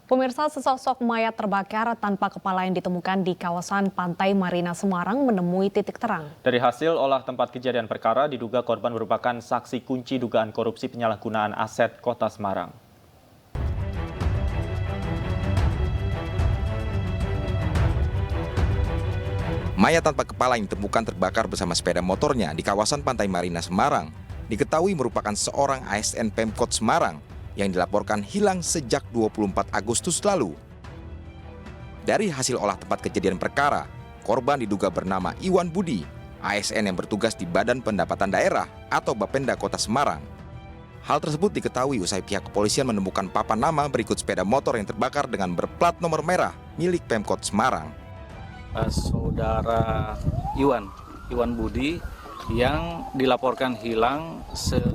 Pemirsa, sesosok mayat terbakar tanpa kepala yang ditemukan di kawasan Pantai Marina Semarang menemui titik terang. Dari hasil olah tempat kejadian perkara, diduga korban merupakan saksi kunci dugaan korupsi penyalahgunaan aset Kota Semarang. Mayat tanpa kepala yang ditemukan terbakar bersama sepeda motornya di kawasan Pantai Marina Semarang diketahui merupakan seorang ASN Pemkot Semarang yang dilaporkan hilang sejak 24 Agustus lalu. Dari hasil olah tempat kejadian perkara, korban diduga bernama Iwan Budi, ASN yang bertugas di Badan Pendapatan Daerah atau Bapenda Kota Semarang. Hal tersebut diketahui usai pihak kepolisian menemukan papan nama berikut sepeda motor yang terbakar dengan berplat nomor merah milik Pemkot Semarang. Saudara Iwan Budi yang dilaporkan hilang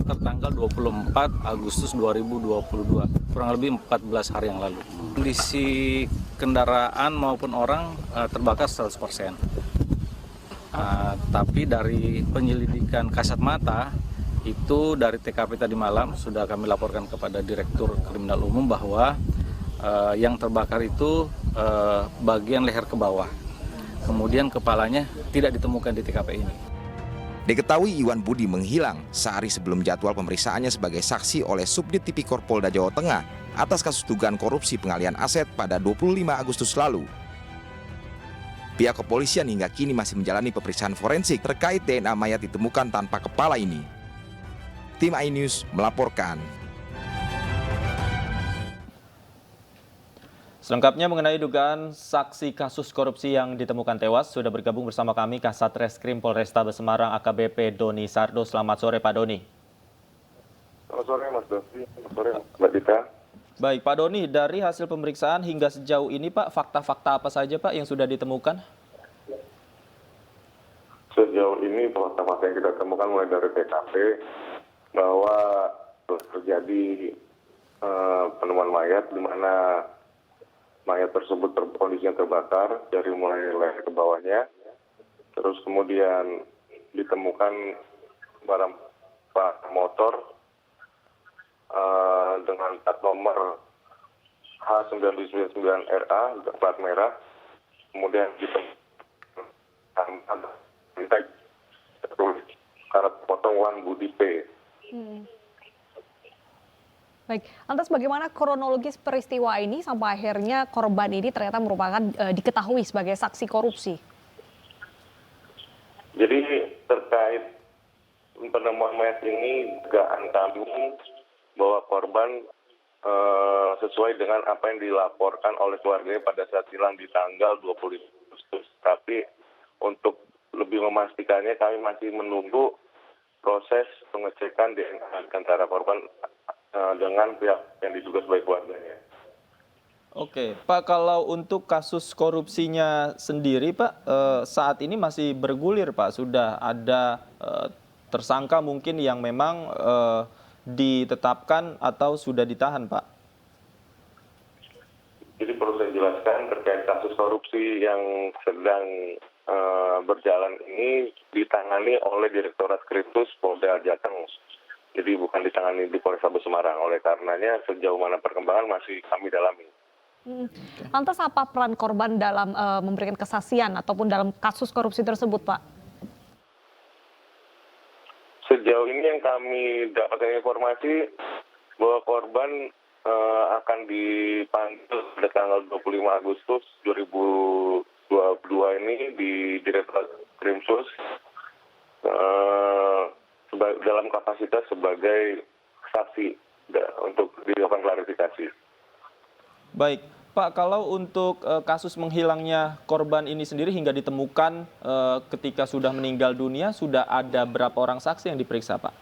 tertanggal 24 Agustus 2022, kurang lebih 14 hari yang lalu. Kondisi kendaraan maupun orang terbakar 100%. Tapi dari penyelidikan kasat mata, itu dari TKP tadi malam sudah kami laporkan kepada Direktur Kriminal Umum bahwa yang terbakar itu bagian leher ke bawah. Kemudian kepalanya tidak ditemukan di TKP ini. Diketahui Iwan Budi menghilang sehari sebelum jadwal pemeriksaannya sebagai saksi oleh Subdit Tipikor Polda Jawa Tengah atas kasus dugaan korupsi pengalihan aset pada 25 Agustus lalu. Pihak kepolisian hingga kini masih menjalani pemeriksaan forensik terkait DNA mayat ditemukan tanpa kepala ini. Tim iNews melaporkan. Selengkapnya mengenai dugaan saksi kasus korupsi yang ditemukan tewas, sudah bergabung bersama kami Kasat Reskrim Polrestabes Semarang AKBP Doni Sardo. Selamat sore Pak Doni. Selamat sore Mas Dovi, selamat sore Mbak Dita. Baik Pak Doni, dari hasil pemeriksaan hingga sejauh ini Pak, fakta-fakta apa saja Pak yang sudah ditemukan? Sejauh ini fakta-fakta yang kita temukan mulai dari TKP bahwa terjadi penemuan mayat di mana mayat tersebut kondisinya terbakar dari mulai leher ke bawahnya. Terus kemudian ditemukan barang motor dengan plat nomor H999RA plat merah. Kemudian ditemukan karena potong Wan Budi P. Baik, lantas bagaimana kronologis peristiwa ini sampai akhirnya korban ini ternyata merupakan diketahui sebagai saksi korupsi? Jadi terkait penemuan mayat ini, dugaan kami bahwa korban sesuai dengan apa yang dilaporkan oleh keluarganya pada saat hilang di tanggal 25 Agustus. Tapi untuk lebih memastikannya kami masih menunggu proses pengecekan DNA antara korban dengan pihak yang diduga sebagai keluarganya. Oke, Pak, kalau untuk kasus korupsinya sendiri, Pak, saat ini masih bergulir, Pak. Sudah ada tersangka mungkin yang memang ditetapkan atau sudah ditahan, Pak. Jadi perlu saya jelaskan terkait kasus korupsi yang sedang berjalan ini ditangani oleh Direktorat Kriminal Polda Jateng. Jadi bukan ditangani di Polrestabes Semarang. Oleh karenanya sejauh mana perkembangan masih kami dalami. Lantas apa peran korban dalam memberikan kesaksian ataupun dalam kasus korupsi tersebut, Pak? Sejauh ini yang kami dapatkan informasi bahwa korban akan dipanggil pada tanggal 25 Agustus 2022 ini di Direktorat Krimsus dalam kapasitas sebagai saksi untuk dilakukan klarifikasi. Baik, Pak, kalau untuk kasus menghilangnya korban ini sendiri hingga ditemukan ketika sudah meninggal dunia, sudah ada berapa orang saksi yang diperiksa, Pak?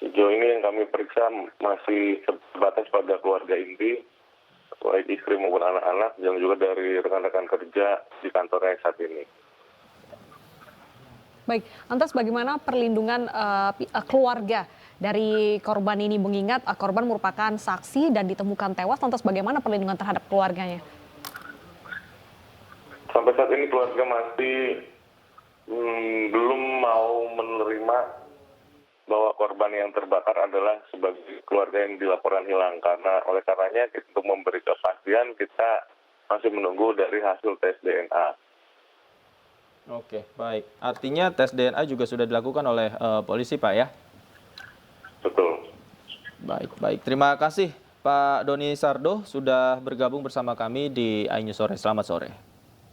Sejauh ini yang kami periksa masih sebatas pada keluarga inti, baik istri maupun anak-anak, dan juga dari rekan-rekan kerja di kantornya saat ini. Baik, lantas bagaimana perlindungan keluarga dari korban ini, mengingat korban merupakan saksi dan ditemukan tewas, lantas bagaimana perlindungan terhadap keluarganya? Sampai saat ini keluarga masih belum mau menerima bahwa korban yang terbakar adalah sebagai keluarga yang dilaporkan hilang. Oleh karenanya untuk memberi kepastian kita masih menunggu dari hasil tes DNA. Oke, baik. Artinya tes DNA juga sudah dilakukan oleh polisi, Pak ya? Betul. Baik, baik. Terima kasih Pak Doni Sardo sudah bergabung bersama kami di iNews Sore. Selamat sore.